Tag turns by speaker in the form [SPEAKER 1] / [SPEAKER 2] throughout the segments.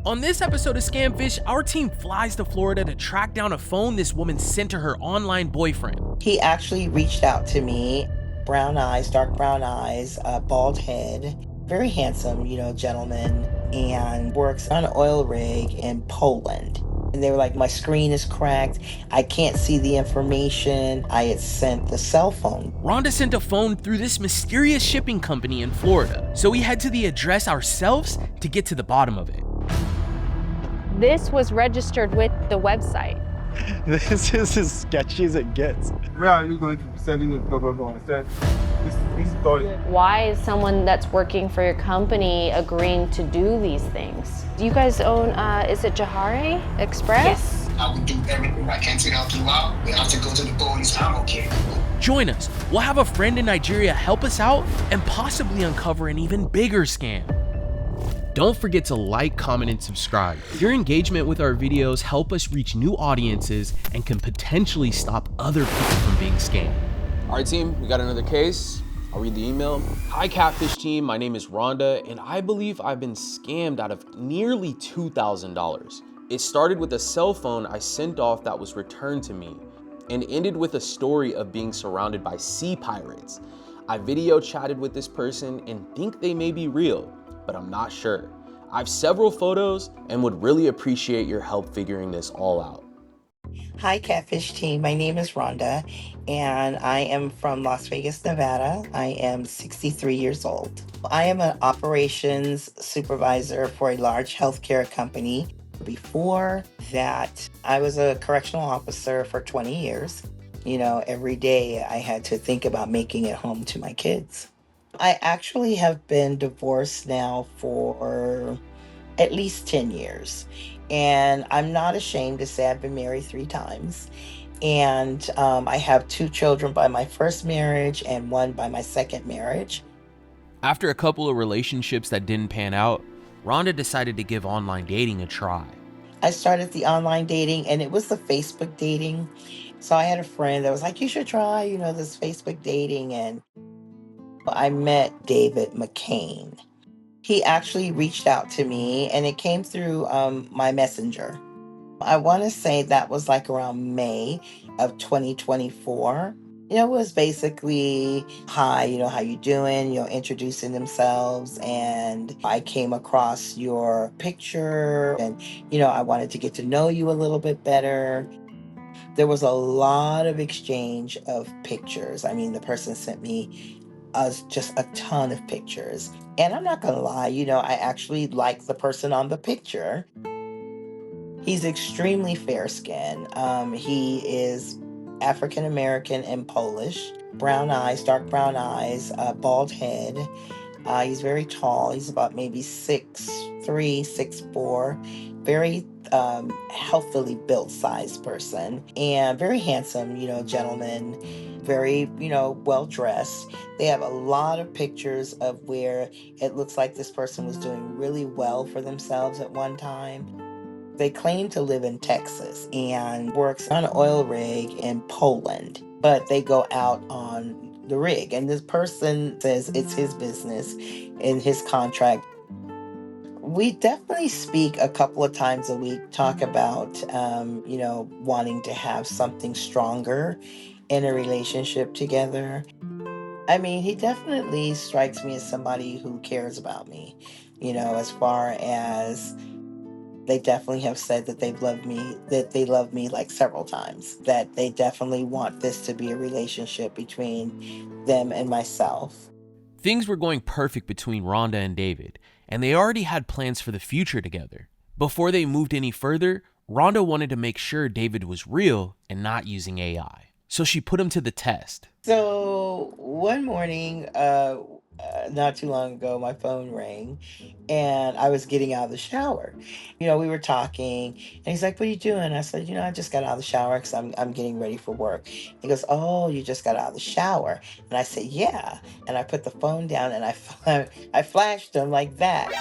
[SPEAKER 1] On this episode of Scamfish, our team flies to Florida to track down a phone this woman sent to her online boyfriend.
[SPEAKER 2] He actually reached out to me. Brown eyes, dark brown eyes, bald head, very handsome, gentleman, and works on an oil rig in Poland. And they were like, my screen is cracked. I can't see the information. I had sent the cell phone.
[SPEAKER 1] Rhonda sent a phone through this mysterious shipping company in Florida, so we head to the address ourselves to get to the bottom of it.
[SPEAKER 3] This was registered with the website.
[SPEAKER 4] This is as sketchy as it gets.
[SPEAKER 5] Where are you going to be sending it? Blah, blah, blah. This story.
[SPEAKER 3] Why is someone that's working for your company agreeing to do these things? Do you guys own, is it Jahari Express?
[SPEAKER 6] Yes. I will do everything I can to help you out. We have to go to the police. I'm okay.
[SPEAKER 1] Join us. We'll have a friend in Nigeria help us out and possibly uncover an even bigger scam. Don't forget to like, comment, and subscribe. Your engagement with our videos help us reach new audiences and can potentially stop other people from being scammed.
[SPEAKER 7] All right, team, we got another case. I'll read the email. Hi, Catfish team. My name is Rhonda, and I believe I've been scammed out of nearly $2,000. It started with a cell phone I sent off that was returned to me and ended with a story of being surrounded by sea pirates. I video chatted with this person and think they may be real, but I'm not sure. I have several photos and would really appreciate your help figuring this all out.
[SPEAKER 2] Hi, Catfish team. My name is Rhonda, and I am from Las Vegas, Nevada. I am 63 years old. I am an operations supervisor for a large healthcare company. Before that, I was a correctional officer for 20 years. Every day I had to think about making it home to my kids. I actually have been divorced now for at least 10 years. And I'm not ashamed to say I've been married 3 times. And I have 2 children by my first marriage and 1 by my second marriage.
[SPEAKER 1] After a couple of relationships that didn't pan out, Rhonda decided to give online dating a try.
[SPEAKER 2] I started the online dating, and it was the Facebook dating. So I had a friend that was like, you should try, this Facebook dating. And I met David McCain. He actually reached out to me, and it came through my messenger. I want to say that was like around May of 2024. It was basically, hi, how you doing? Introducing themselves. And I came across your picture and, I wanted to get to know you a little bit better. There was a lot of exchange of pictures. I mean, the person sent me just a ton of pictures. And I'm not going to lie, I actually like the person on the picture. He's extremely fair-skinned. He is African-American and Polish. Brown eyes, dark brown eyes, bald head. He's very tall. He's about maybe 6'3", 6'4". Very healthily built sized person. And very handsome, gentleman. Very, well dressed. They have a lot of pictures of where it looks like this person was doing really well for themselves at one time. They claim to live in Texas and works on an oil rig in Poland, but they go out on the rig. And this person says it's his business in his contract. We definitely speak a couple of times a week, talk about, wanting to have something stronger in a relationship together. I mean, he definitely strikes me as somebody who cares about me, as far as they definitely have said that they love me like several times, that they definitely want this to be a relationship between them and myself.
[SPEAKER 1] Things were going perfect between Rhonda and David, and they already had plans for the future together. Before they moved any further, Rhonda wanted to make sure David was real and not using AI. So she put him to the test.
[SPEAKER 2] So one morning, not too long ago, my phone rang and I was getting out of the shower. We were talking and he's like, what are you doing? I said, I just got out of the shower because I'm getting ready for work. He goes, oh, you just got out of the shower? And I said, yeah. And I put the phone down and I flashed him like that.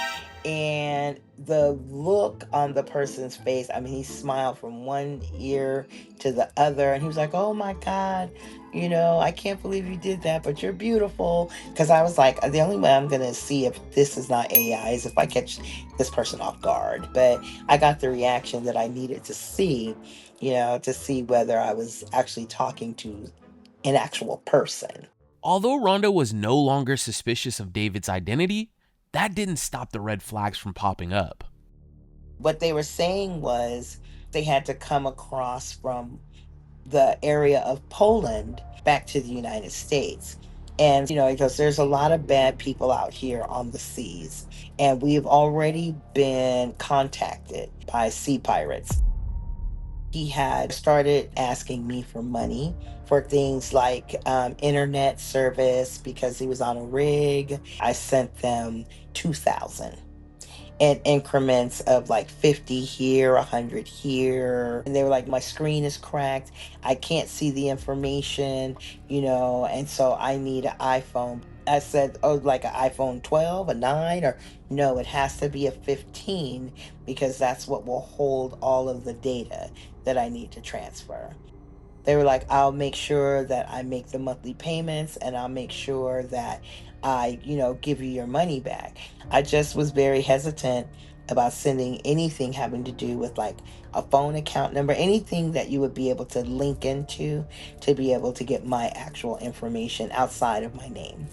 [SPEAKER 2] And the look on the person's face, I mean, he smiled from one ear to the other, and he was like, oh my God, I can't believe you did that, but you're beautiful. Because I was like, the only way I'm going to see if this is not AI is if I catch this person off guard. But I got the reaction that I needed to see, to see whether I was actually talking to an actual person.
[SPEAKER 1] Although Rhonda was no longer suspicious of David's identity, that didn't stop the red flags from popping up.
[SPEAKER 2] What they were saying was they had to come across from the area of Poland back to the United States. And, because there's a lot of bad people out here on the seas. And we've already been contacted by sea pirates. He had started asking me for money for things like internet service because he was on a rig. I sent them 2,000 in increments of like 50 here, 100 here. And they were like, my screen is cracked. I can't see the information, and so I need an iPhone. I said, oh, like an iPhone 12, a 9, or no, it has to be a 15 because that's what will hold all of the data that I need to transfer. They were like, I'll make sure that I make the monthly payments and I'll make sure that I, give you your money back. I just was very hesitant about sending anything having to do with like a phone account number, anything that you would be able to link into to be able to get my actual information outside of my name.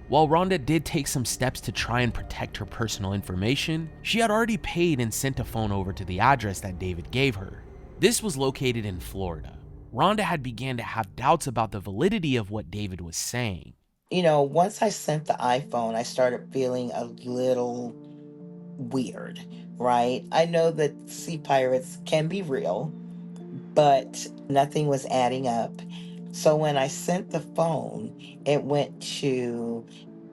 [SPEAKER 1] While Rhonda did take some steps to try and protect her personal information, she had already paid and sent a phone over to the address that David gave her. This was located in Florida. Rhonda had began to have doubts about the validity of what David was saying.
[SPEAKER 2] Once I sent the iPhone, I started feeling a little weird, right? I know that sea pirates can be real, but nothing was adding up. So when I sent the phone, it went to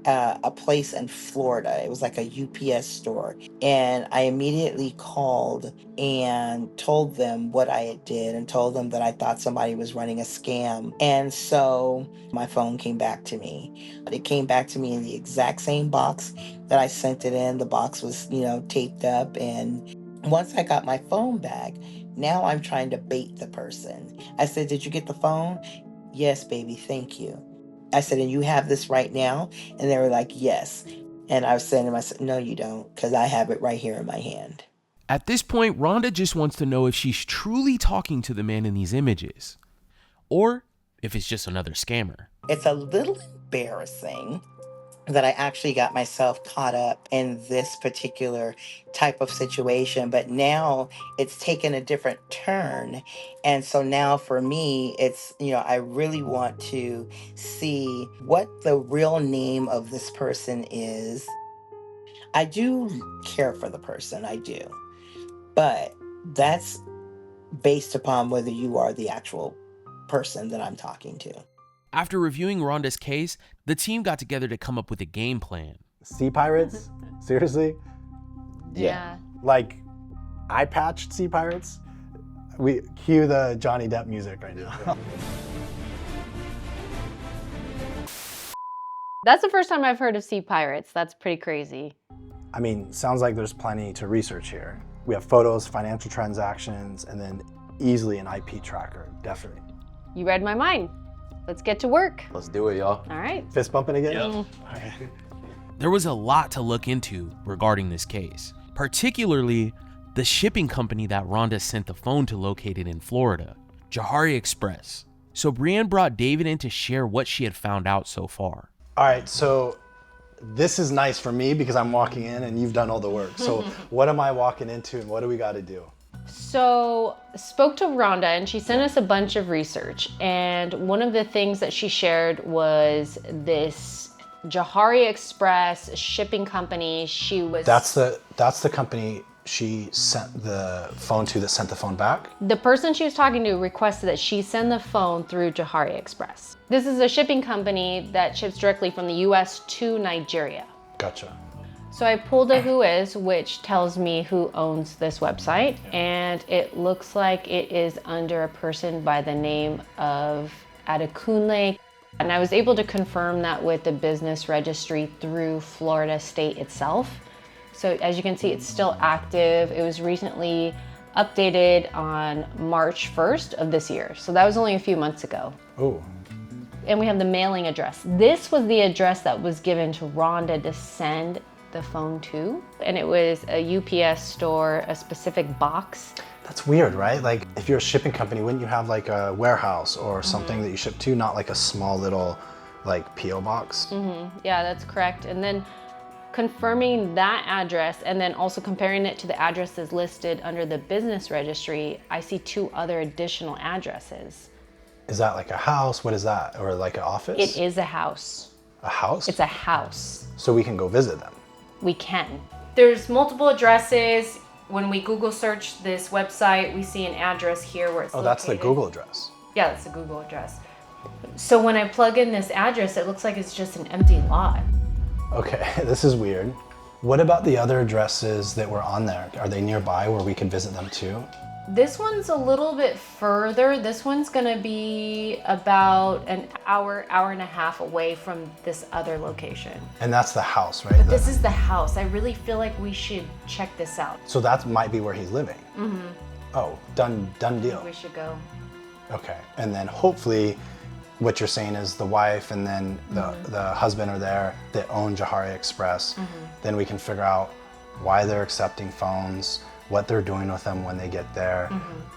[SPEAKER 2] a place in Florida. It was like a UPS store. And I immediately called and told them what I had did and told them that I thought somebody was running a scam. And so my phone came back to me. It came back to me in the exact same box that I sent it in. The box was, taped up. And once I got my phone back, now I'm trying to bait the person. I said, did you get the phone? Yes, baby, thank you. I said, and you have this right now? And they were like, yes. And I was saying to myself, no, you don't, because I have it right here in my hand.
[SPEAKER 1] At this point, Rhonda just wants to know if she's truly talking to the man in these images, or if it's just another scammer.
[SPEAKER 2] It's a little embarrassing that I actually got myself caught up in this particular type of situation, but now it's taken a different turn. And so now for me, it's, I really want to see what the real name of this person is. I do care for the person, I do, but that's based upon whether you are the actual person that I'm talking to.
[SPEAKER 1] After reviewing Rhonda's case, the team got together to come up with a game plan.
[SPEAKER 4] Sea pirates? Seriously?
[SPEAKER 3] Yeah.
[SPEAKER 4] Like, eye patched sea pirates? We cue the Johnny Depp music right now.
[SPEAKER 3] That's the first time I've heard of sea pirates. That's pretty crazy.
[SPEAKER 4] I mean, sounds like there's plenty to research here. We have photos, financial transactions, and then easily an IP tracker, definitely.
[SPEAKER 3] You read my mind. Let's get to work.
[SPEAKER 7] Let's do it, y'all.
[SPEAKER 3] All right.
[SPEAKER 4] Fist bumping again?
[SPEAKER 1] Yep.
[SPEAKER 4] All right.
[SPEAKER 1] There was a lot to look into regarding this case, particularly the shipping company that Rhonda sent the phone to located in Florida, Jahari Express. So Brienne brought David in to share what she had found out so far.
[SPEAKER 4] All right, so this is nice for me because I'm walking in and you've done all the work. So what am I walking into and what do we got to do?
[SPEAKER 3] So spoke to Rhonda and she sent us a bunch of research. And one of the things that she shared was this Jahari Express shipping company.
[SPEAKER 4] That's the company she sent the phone to that sent the phone back?
[SPEAKER 3] The person she was talking to requested that she send the phone through Jahari Express. This is a shipping company that ships directly from the US to Nigeria.
[SPEAKER 4] Gotcha.
[SPEAKER 3] So I pulled a Whois, which tells me who owns this website, and it looks like it is under a person by the name of Adekunle. And I was able to confirm that with the business registry through Florida State itself. So as you can see, it's still active. It was recently updated on March 1st of this year. So that was only a few months ago.
[SPEAKER 4] Oh.
[SPEAKER 3] And we have the mailing address. This was the address that was given to Rhonda to send the phone to. And it was a UPS store, a specific box.
[SPEAKER 4] That's weird, right? Like if you're a shipping company, wouldn't you have like a warehouse or something that you ship to, not like a small little like PO box?
[SPEAKER 3] Yeah, that's correct. And then confirming that address and then also comparing it to the addresses listed under the business registry, I see 2 other additional addresses.
[SPEAKER 4] Is that like a house? What is that? Or like an office?
[SPEAKER 3] It is a house.
[SPEAKER 4] A house?
[SPEAKER 3] It's a house.
[SPEAKER 4] So we can go visit them.
[SPEAKER 3] We can. There's multiple addresses. When we Google search this website, we see an address here where it's located.
[SPEAKER 4] That's the Google address.
[SPEAKER 3] Yeah, that's the Google address. So when I plug in this address, it looks like it's just an empty lot.
[SPEAKER 4] Okay, this is weird. What about the other addresses that were on there? Are they nearby where we could visit them too?
[SPEAKER 3] This one's a little bit further. This one's gonna be about an hour, hour and a half away from this other location.
[SPEAKER 4] And that's the house, right?
[SPEAKER 3] But this is the house. I really feel like we should check this out.
[SPEAKER 4] So that might be where he's living? Mm-hmm. Oh, done deal.
[SPEAKER 3] We should go.
[SPEAKER 4] Okay, and then hopefully what you're saying is the wife and then the husband are there that own Johari Express. Then we can figure out why they're accepting phones, what they're doing with them when they get there,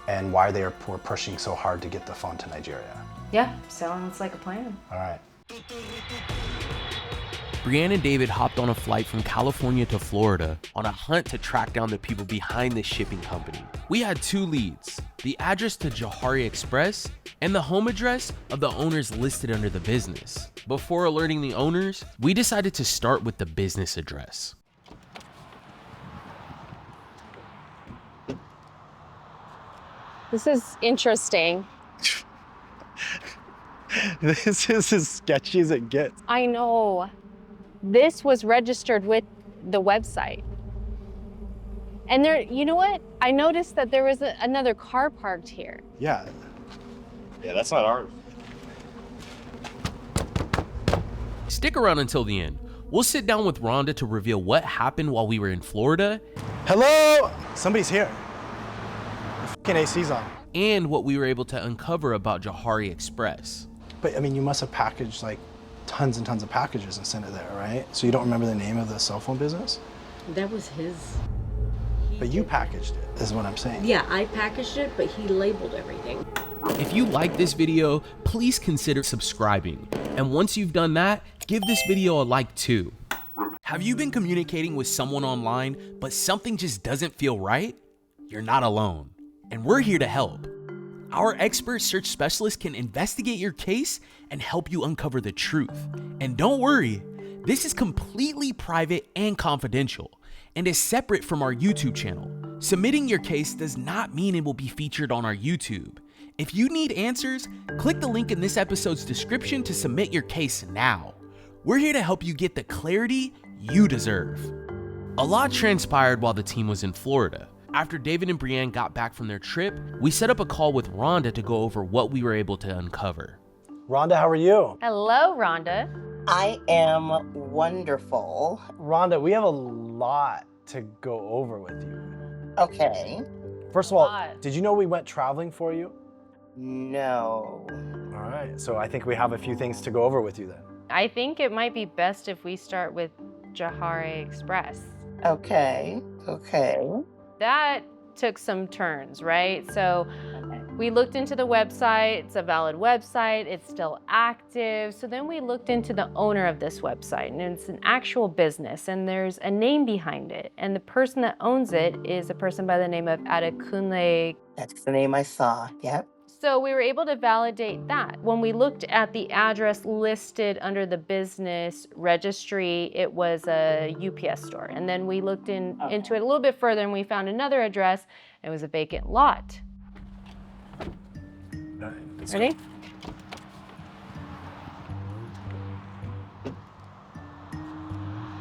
[SPEAKER 4] and why they were pushing so hard to get the phone to Nigeria.
[SPEAKER 3] Yeah, sounds like a plan.
[SPEAKER 4] All right.
[SPEAKER 1] Brianne and David hopped on a flight from California to Florida on a hunt to track down the people behind the shipping company. We had 2 leads, the address to Johari Express and the home address of the owners listed under the business. Before alerting the owners, we decided to start with the business address.
[SPEAKER 3] This is interesting.
[SPEAKER 4] This is as sketchy as it gets.
[SPEAKER 3] I know. This was registered with the website. And there, you know what? I noticed that there was another car parked here.
[SPEAKER 4] Yeah.
[SPEAKER 8] Yeah, that's not ours.
[SPEAKER 1] Stick around until the end. We'll sit down with Rhonda to reveal what happened while we were in Florida.
[SPEAKER 4] Hello? Somebody's here. The fucking AC's on.
[SPEAKER 1] And what we were able to uncover about Johari Express.
[SPEAKER 4] But I mean, you must have packaged like tons and tons of packages and sent it there, right? So you don't remember the name of the cell phone business?
[SPEAKER 9] That was his.
[SPEAKER 4] But you packaged it, is what I'm saying.
[SPEAKER 9] Yeah, I packaged it, but he labeled everything.
[SPEAKER 1] If you like this video, please consider subscribing. And once you've done that, give this video a like too. Have you been communicating with someone online, but something just doesn't feel right? You're not alone, and we're here to help. Our expert search specialist can investigate your case and help you uncover the truth. And don't worry, this is completely private and confidential, and is separate from our YouTube channel. Submitting your case does not mean it will be featured on our YouTube. If you need answers, click the link in this episode's description to submit your case now. We're here to help you get the clarity you deserve. A lot transpired while the team was in Florida. After David and Brianne got back from their trip, we set up a call with Rhonda to go over what we were able to uncover.
[SPEAKER 4] Rhonda, how are you?
[SPEAKER 3] Hello, Rhonda.
[SPEAKER 2] I am wonderful.
[SPEAKER 4] Rhonda, we have a lot to go over with you.
[SPEAKER 2] Okay.
[SPEAKER 4] First of all,
[SPEAKER 3] Lot.
[SPEAKER 4] did you know we went traveling for you?
[SPEAKER 2] No.
[SPEAKER 4] All right, so I think we have a few things to go over with you then.
[SPEAKER 3] I think it might be best if we start with Johari Express.
[SPEAKER 2] Okay. Okay.
[SPEAKER 3] That took some turns, right? So we looked into the website. It's a valid website. It's still active. So then we looked into the owner of this website, and it's an actual business, and there's a name behind it. And the person that owns it is a person by the name of Adekunle.
[SPEAKER 2] That's the name I saw. Yep.
[SPEAKER 3] So we were able to validate that. When we looked at the address listed under the business registry, it was a UPS store. And then we looked into it a little bit further, and we found another address. It was a vacant lot. Ready?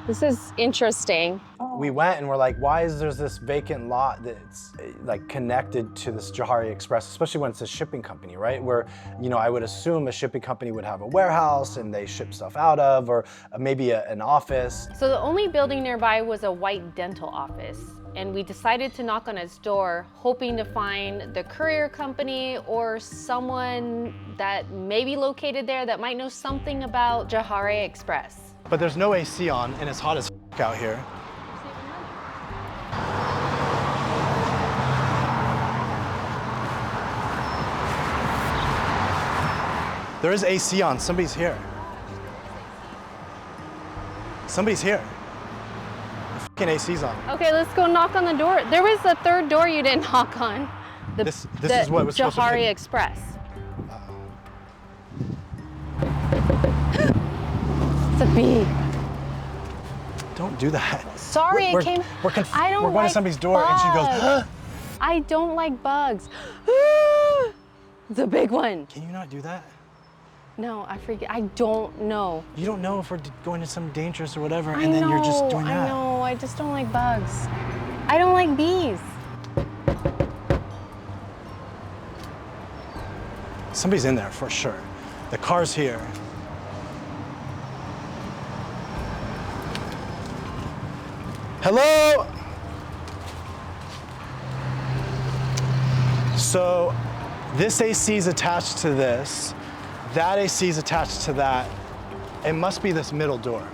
[SPEAKER 3] This is interesting.
[SPEAKER 4] We went and we're like, why is there this vacant lot that's like connected to this Johari Express, especially when it's a shipping company, right? Where, you know, I would assume a shipping company would have a warehouse and they ship stuff out of, or maybe an office.
[SPEAKER 3] So the only building nearby was a white dental office. And we decided to knock on its door, hoping to find the courier company or someone that may be located there that might know something about Johari Express.
[SPEAKER 4] But there's no AC on and it's hot as out here. There is AC on, somebody's here. Somebody's here. The fucking AC's on.
[SPEAKER 3] Okay, let's go knock on the door. There was a third door you didn't knock on.
[SPEAKER 4] This is what was supposed to
[SPEAKER 3] Johari
[SPEAKER 4] be.
[SPEAKER 3] Express. It's a bee.
[SPEAKER 4] Don't do that.
[SPEAKER 3] Sorry, it came.
[SPEAKER 4] We're going to somebody's door and she goes, huh?
[SPEAKER 3] I don't like bugs. It's a big one.
[SPEAKER 4] Can you not do that?
[SPEAKER 3] No, I don't know.
[SPEAKER 4] You don't know if we're going to some dangerous or whatever,
[SPEAKER 3] I
[SPEAKER 4] and then
[SPEAKER 3] know,
[SPEAKER 4] you're just doing that.
[SPEAKER 3] I know, I just don't like bugs. I don't like bees.
[SPEAKER 4] Somebody's in there for sure. The car's here. Hello? So this AC is attached to this. That AC is attached to that. It must be this middle door.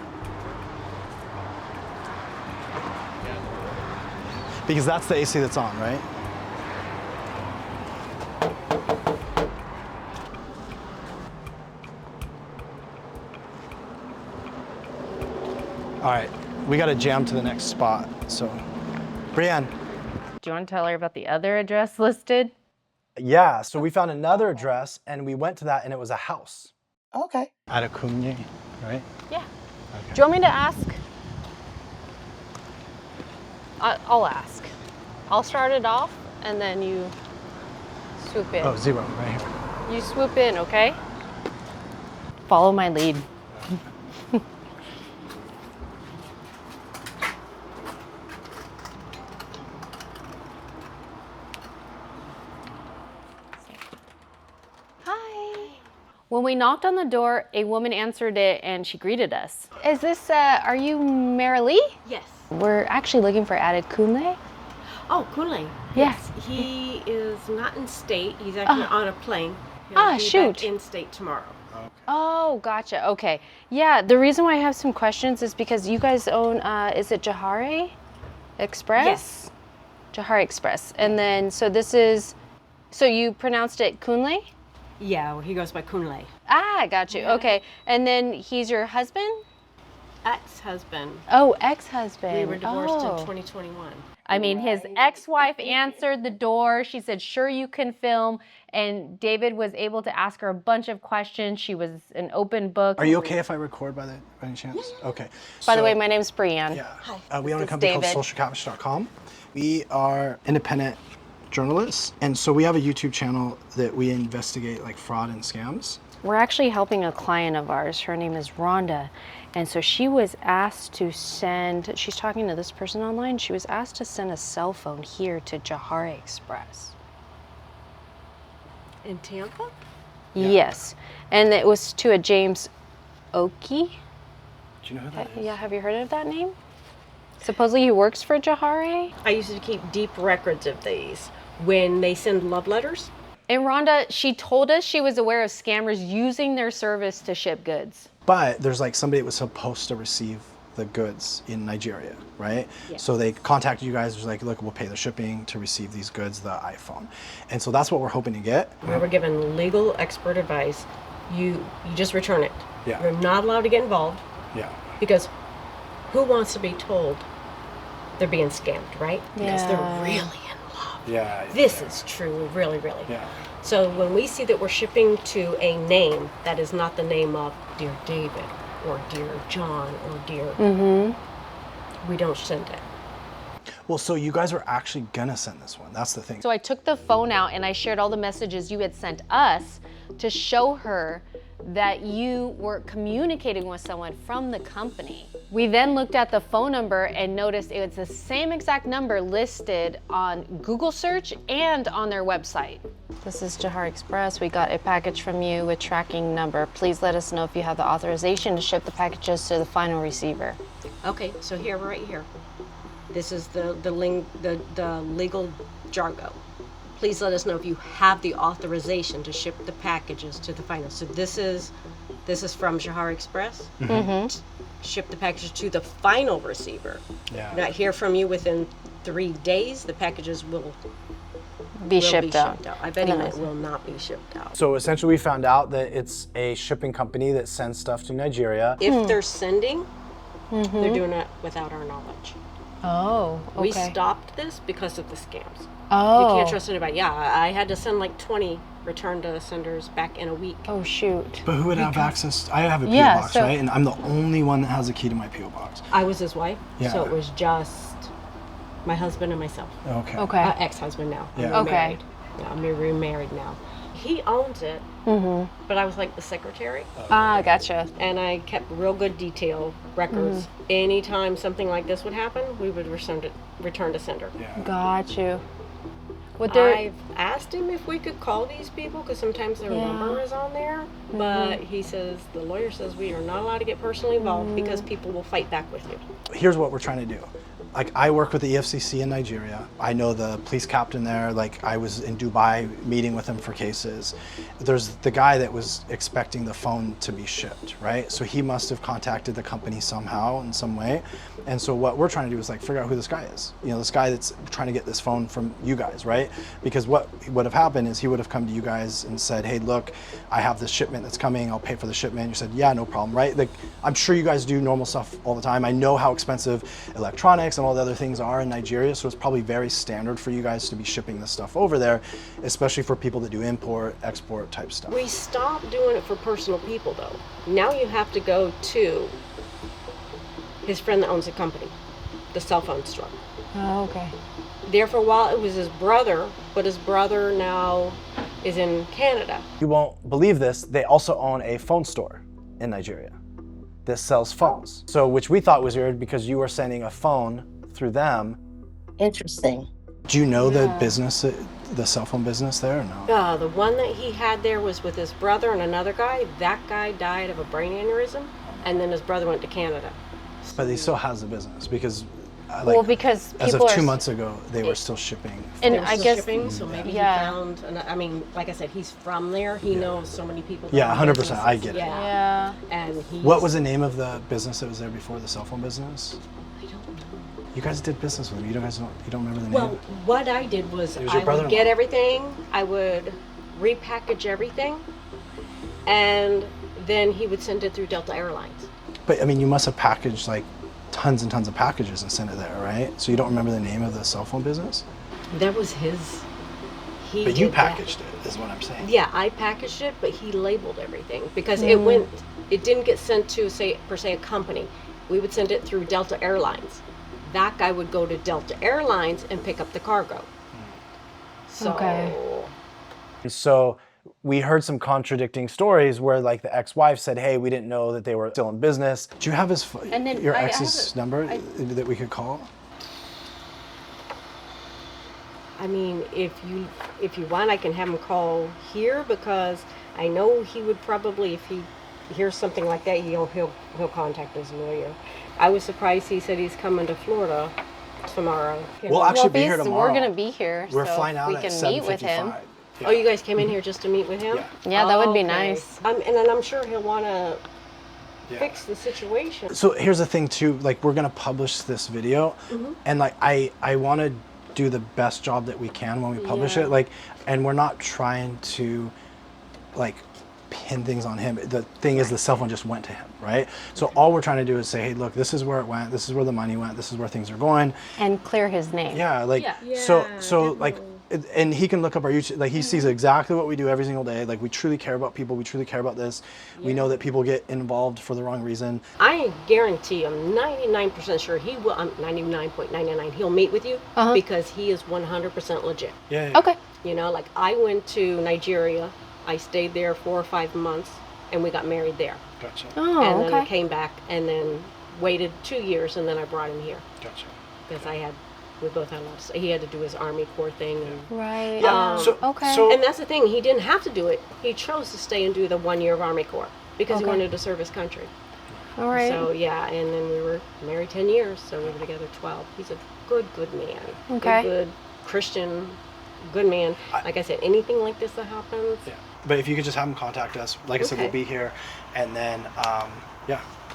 [SPEAKER 4] Because that's the AC that's on, right? All right, we got to jam to the next spot. So, Brianne.
[SPEAKER 3] Do you want to tell her about the other address listed?
[SPEAKER 4] Yeah, so we found another address and we went to that and it was a house.
[SPEAKER 2] Okay.
[SPEAKER 4] Adekunle, right?
[SPEAKER 3] Yeah.
[SPEAKER 4] Okay.
[SPEAKER 3] Do you want me to ask? I'll ask. I'll start it off and then you swoop in.
[SPEAKER 4] Oh, 0, right here.
[SPEAKER 3] You swoop in, okay? Follow my lead. When we knocked on the door, a woman answered it and she greeted us. Is this, are you Marilee?
[SPEAKER 9] Yes.
[SPEAKER 3] We're actually looking for Adekunle.
[SPEAKER 9] Oh, Kunle.
[SPEAKER 3] Yes.
[SPEAKER 9] He is not in state. He's actually on a plane. He'll be
[SPEAKER 3] shoot.
[SPEAKER 9] back in state tomorrow.
[SPEAKER 3] Oh, gotcha. Okay. Yeah, the reason why I have some questions is because you guys own, is it Johari Express?
[SPEAKER 9] Yes.
[SPEAKER 3] Johari Express. And then, so this is, so you pronounced it Kunle?
[SPEAKER 9] Yeah, well, he goes by Kunle.
[SPEAKER 3] Ah, got you.
[SPEAKER 9] Yeah.
[SPEAKER 3] Okay. And then he's your husband?
[SPEAKER 9] Ex-husband.
[SPEAKER 3] Oh, ex-husband.
[SPEAKER 9] We were divorced in
[SPEAKER 3] Oh.
[SPEAKER 9] 2021.
[SPEAKER 3] I mean, his ex-wife answered the door. She said, sure, you can film. And David was able to ask her a bunch of questions. She was an open book.
[SPEAKER 4] Are you okay if I record by any chance? Okay.
[SPEAKER 3] By the way, my name's Brianne.
[SPEAKER 4] Yeah. We own a
[SPEAKER 3] This is
[SPEAKER 4] company
[SPEAKER 3] David.
[SPEAKER 4] called socialcatfish.com. We are independent journalists. And so we have a YouTube channel that we investigate like fraud and scams.
[SPEAKER 3] We're actually helping a client of ours. Her name is Rhonda. And so she was asked to send, she's talking to this person online, she was asked to send a cell phone here to Johari Express.
[SPEAKER 9] In Tampa?
[SPEAKER 3] Yeah. Yes. And it was to a James Oakey.
[SPEAKER 4] Do you know who that is?
[SPEAKER 3] Yeah, have you heard of that name? Supposedly he works for Johari.
[SPEAKER 9] I used to keep deep records of these when they send love letters.
[SPEAKER 3] And Rhonda, she told us she was aware of scammers using their service to ship goods.
[SPEAKER 4] But there's like somebody that was supposed to receive the goods in Nigeria, right?
[SPEAKER 9] Yeah.
[SPEAKER 4] So they contacted you guys, was like, look, we'll pay the shipping to receive these goods, the iPhone. And so that's what we're hoping to get.
[SPEAKER 9] We were given legal expert advice. You just return it.
[SPEAKER 4] Yeah.
[SPEAKER 9] You're not allowed to get involved
[SPEAKER 4] Yeah.
[SPEAKER 9] because who wants to be told they're being scammed, right? Because they're
[SPEAKER 3] Yeah.
[SPEAKER 9] really in love.
[SPEAKER 4] Yeah.
[SPEAKER 9] This is true, really, really.
[SPEAKER 4] Yeah.
[SPEAKER 9] So when we see that we're shipping to a name that is not the name of Dear David or Dear John or Dear, we don't send it.
[SPEAKER 4] Well, so you guys were actually gonna send this one. That's the thing.
[SPEAKER 3] So I took the phone out and I shared all the messages you had sent us to show her that you were communicating with someone from the company. We then looked at the phone number and noticed it was the same exact number listed on Google search and on their website. This is Jahar Express. We got a package from you with tracking number. Please let us know if you have the authorization to ship the packages to the final receiver.
[SPEAKER 9] Okay, so here, right here. This is the legal jargon. Please let us know if you have the authorization to ship the packages to the final. So this is from Jahar Express.
[SPEAKER 3] Mm-hmm.
[SPEAKER 9] Ship the packages to the final receiver.
[SPEAKER 4] Yeah.
[SPEAKER 9] Not hear from you within 3 days. The packages will
[SPEAKER 3] Be shipped out.
[SPEAKER 9] I bet it will not be shipped out.
[SPEAKER 4] So essentially we found out that it's a shipping company that sends stuff to Nigeria.
[SPEAKER 9] If they're sending, they're doing it without our knowledge.
[SPEAKER 3] Oh, okay.
[SPEAKER 9] We stopped this because of the scams.
[SPEAKER 3] Oh.
[SPEAKER 9] You can't trust anybody. Yeah, I had to send like 20 return to senders back in a week.
[SPEAKER 3] Oh, shoot.
[SPEAKER 4] But who would have access? I have a PO box,
[SPEAKER 3] so-
[SPEAKER 4] right? And I'm the only one that has a key to my PO box.
[SPEAKER 9] I was his wife,
[SPEAKER 4] Yeah.
[SPEAKER 9] so it was just my husband and myself.
[SPEAKER 4] Okay.
[SPEAKER 3] Okay.
[SPEAKER 9] Ex-husband now.
[SPEAKER 4] Yeah.
[SPEAKER 9] I'm
[SPEAKER 3] Okay.
[SPEAKER 9] remarried. Yeah, I'm remarried now. He owns it, but I was like the secretary.
[SPEAKER 3] Ah, gotcha.
[SPEAKER 9] And I kept real good detail records. Anytime something like this would happen, we would return to sender.
[SPEAKER 4] Yeah.
[SPEAKER 3] Got you. Would there...
[SPEAKER 9] I've asked him if we could call these people because sometimes their number is on there, but he says, the lawyer says we are not allowed to get personally involved because people will fight back with you.
[SPEAKER 4] Here's what we're trying to do. Like, I work with the EFCC in Nigeria. I know the police captain there. Like, I was in Dubai meeting with him for cases. There's the guy that was expecting the phone to be shipped, right? So he must have contacted the company somehow in some way. And so what we're trying to do is like figure out who this guy is. You know, this guy that's trying to get this phone from you guys, right? Because what would have happened is he would have come to you guys and said, hey, look, I have this shipment that's coming. I'll pay for the shipment. You said, yeah, no problem, right? Like, I'm sure you guys do normal stuff all the time. I know how expensive electronics and all the other things are in Nigeria, so it's probably very standard for you guys to be shipping this stuff over there, especially for people that do import, export type stuff.
[SPEAKER 9] We stopped doing it for personal people though. Now you have to go to his friend that owns the company, the cell phone store.
[SPEAKER 3] Oh, okay.
[SPEAKER 9] There for a while it was his brother, but his brother now is in Canada.
[SPEAKER 4] You won't believe this, they also own a phone store in Nigeria that sells phones. So, which we thought was weird because you were sending a phone through them.
[SPEAKER 2] Interesting.
[SPEAKER 4] Do you know the business, the cell phone business there or no?
[SPEAKER 9] The one that he had there was with his brother and another guy. That guy died of a brain aneurysm, and then his brother went to Canada.
[SPEAKER 4] But he still has the business because
[SPEAKER 3] Well, because
[SPEAKER 4] as of
[SPEAKER 3] people
[SPEAKER 4] 2
[SPEAKER 3] are...
[SPEAKER 4] months ago, they were still shipping.
[SPEAKER 3] And
[SPEAKER 9] They were
[SPEAKER 3] I
[SPEAKER 9] still
[SPEAKER 3] guess...
[SPEAKER 9] shipping, so maybe he found, and I mean, like I said, he's from there. He knows so many people. that
[SPEAKER 4] Yeah,
[SPEAKER 9] own
[SPEAKER 4] 100%,
[SPEAKER 9] businesses.
[SPEAKER 4] I get it.
[SPEAKER 3] Yeah.
[SPEAKER 9] And he.
[SPEAKER 4] What was the name of the business that was there before, the cell phone business?
[SPEAKER 9] I don't know.
[SPEAKER 4] You guys did business with him. You don't remember the name?
[SPEAKER 9] Well, what I did was
[SPEAKER 4] It was
[SPEAKER 9] I
[SPEAKER 4] your brother-in-law.
[SPEAKER 9] would get everything. I would repackage everything, and then he would send it through Delta Airlines.
[SPEAKER 4] But I mean, you must have packaged like tons and tons of packages and sent it there, right? So you don't remember the name of the cell phone business?
[SPEAKER 9] That was his. He
[SPEAKER 4] But you
[SPEAKER 9] did that.
[SPEAKER 4] packaged it, is what I'm saying.
[SPEAKER 9] Yeah, I packaged it, but he labeled everything because it didn't get sent to per se a company. We would send it through Delta Airlines. That guy would go to Delta Airlines and pick up the cargo. So
[SPEAKER 3] Okay.
[SPEAKER 4] So we heard some contradicting stories where like the ex-wife said, hey, we didn't know that they were still in business. Do you have his,
[SPEAKER 3] And then
[SPEAKER 4] your
[SPEAKER 3] I
[SPEAKER 4] ex's
[SPEAKER 3] have
[SPEAKER 4] number that we could call?
[SPEAKER 9] I mean, if you want, I can have him call here because I know he would probably, if he hears something like that, he'll contact his lawyer. I was surprised he said he's coming to Florida tomorrow.
[SPEAKER 4] We'll actually
[SPEAKER 3] Well,
[SPEAKER 4] be here tomorrow.
[SPEAKER 3] we're going to be here,
[SPEAKER 4] We're
[SPEAKER 3] so
[SPEAKER 4] flying out
[SPEAKER 3] we
[SPEAKER 4] at
[SPEAKER 3] can
[SPEAKER 4] 7:55.
[SPEAKER 3] meet with him.
[SPEAKER 9] Oh, you guys came in here just to meet with him?
[SPEAKER 4] Yeah.
[SPEAKER 3] Yeah, that would be
[SPEAKER 9] Okay.
[SPEAKER 3] nice.
[SPEAKER 9] And then I'm sure he'll want to fix the situation.
[SPEAKER 4] So here's the thing too, like we're gonna publish this video and like I want to do the best job that we can when we publish it, like, and we're not trying to like pin things on him. The thing is the cell phone just went to him, right? So all we're trying to do is say, hey, look, this is where it went, this is where the money went, this is where things are going.
[SPEAKER 3] And clear his name.
[SPEAKER 4] Yeah, like so like and he can look up our YouTube, like he sees exactly what we do every single day. Like we truly care about people, we truly care about this. We know that people get involved for the wrong reason.
[SPEAKER 9] I guarantee, I'm 99% sure he will, I'm 99.99, he'll meet with you because he is 100% legit.
[SPEAKER 4] Yeah.
[SPEAKER 3] Okay.
[SPEAKER 9] You know, like I went to Nigeria, I stayed there 4 or 5 months, and we got married there.
[SPEAKER 4] Gotcha.
[SPEAKER 3] Oh,
[SPEAKER 9] And then
[SPEAKER 3] okay.
[SPEAKER 9] came back, and then waited 2 years and then I brought him here
[SPEAKER 4] Gotcha.
[SPEAKER 9] because we both had a lot of stuff. He had to do his Army Corps thing. And,
[SPEAKER 3] Right.
[SPEAKER 9] okay. And that's the thing. He didn't have to do it. He chose to stay and do the 1 year of Army Corps because he wanted to serve his country.
[SPEAKER 3] All right.
[SPEAKER 9] So, yeah, and then we were married 10 years, so we were together 12. He's a good man.
[SPEAKER 3] Okay.
[SPEAKER 9] Good Christian, good man. Like I said, anything like this that happens.
[SPEAKER 4] Yeah. But if you could just have him contact us, like I said, we'll be here. And then,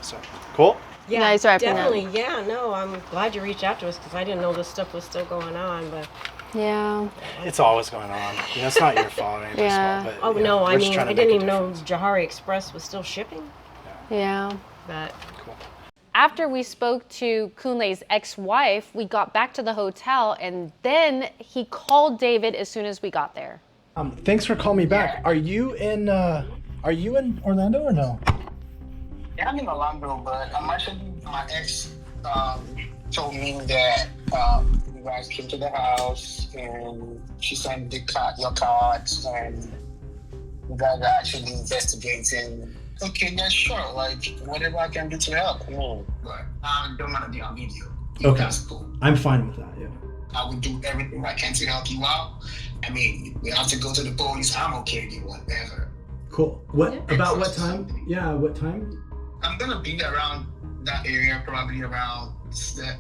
[SPEAKER 4] so cool.
[SPEAKER 9] Yeah,
[SPEAKER 3] nice wrapping up.
[SPEAKER 9] definitely. Yeah, no, I'm glad you reached out to us because I didn't know this stuff was still going on. But
[SPEAKER 3] Yeah.
[SPEAKER 4] It's always going on. It's not your fault or anybody's fault. But,
[SPEAKER 9] no, I
[SPEAKER 4] we're just
[SPEAKER 9] mean,
[SPEAKER 4] trying to
[SPEAKER 9] I didn't
[SPEAKER 4] make a
[SPEAKER 9] even know
[SPEAKER 4] difference.
[SPEAKER 9] Jahari Express was still shipping.
[SPEAKER 3] Yeah.
[SPEAKER 9] But
[SPEAKER 4] Cool.
[SPEAKER 3] After we spoke to Kunle's ex-wife, we got back to the hotel, and then he called David as soon as we got there.
[SPEAKER 4] Thanks for calling me back. Are you in Orlando or no?
[SPEAKER 6] Yeah, I'm in Orlando, but I'm actually, my ex told me that you guys came to the house and she sent your cards and you guys are actually investigating. Okay, yeah, sure. Like, whatever I can do to help. But I don't want to be on video.
[SPEAKER 4] Okay.
[SPEAKER 6] That's cool.
[SPEAKER 4] I'm fine with that, yeah.
[SPEAKER 6] I would do everything I can to help you out. I mean, we have to go to the police. I'm okay with whatever.
[SPEAKER 4] Cool. About what time? Yeah, what time?
[SPEAKER 6] I'm gonna be around that area, probably around